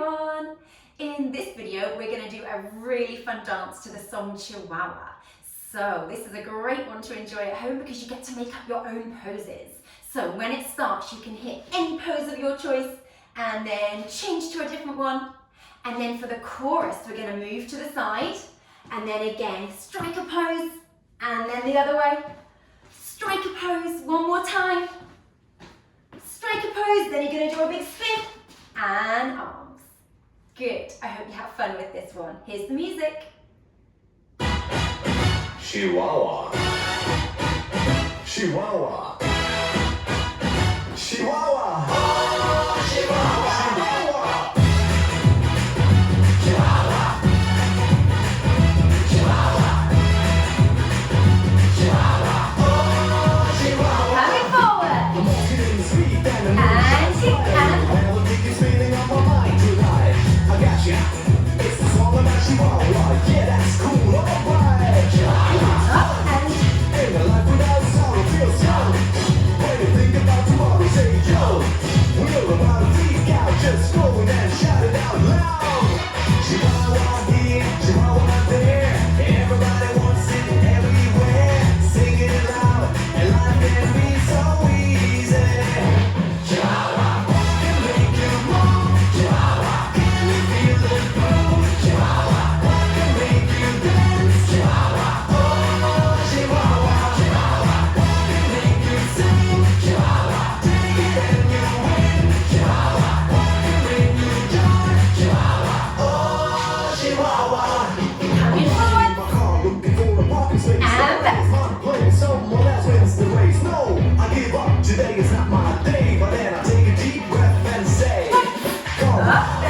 everyone! In this video we're going to do a really fun dance to the song Chihuahua. So this is a great one to enjoy at home because you get to make up your own poses. So when it starts you can hit any pose of your choice and then change to a different one. And then for the chorus we're going to move to the side and then again strike a pose and then the other way. Strike a pose one more time. Strike a pose, then you're going to do a big spin and arms. Good, I hope you have fun with this one. Here's the music. Chihuahua. Chihuahua. Chihuahua. Oh, Chihuahua. Chihuahua. Chihuahua. Chihuahua. Oh, Chihuahua. Coming forward. Come on, get in the speed and the And kick and melody is feeling on my mind tonight. I got ya. It's the song about Chihuahua. Yeah, that's cool. Alright. Chihuahua. up and Ain't a life without sorrow feels young. When you think about tomorrow, say yo. We're about to freak out, just go and shout it out loud. Chihuahua here, Chihuahua there. Everybody wants it everywhere. Sing it loud, and life can be so easy. Chihuahua can make you move. Chihuahua, can you feel the groove? Chihuahua can make you dance. Chihuahua, oh Chihuahua, Chihuahua can make you sing. Chihuahua, take it and you win. Chihuahua can bring you joy. Chihuahua, oh Chihuahua. coming forward. My car looking for a parking space. And back. Playing someone else wins the race. No, I give up. Today is not my day. But then I take a deep breath and say, come on.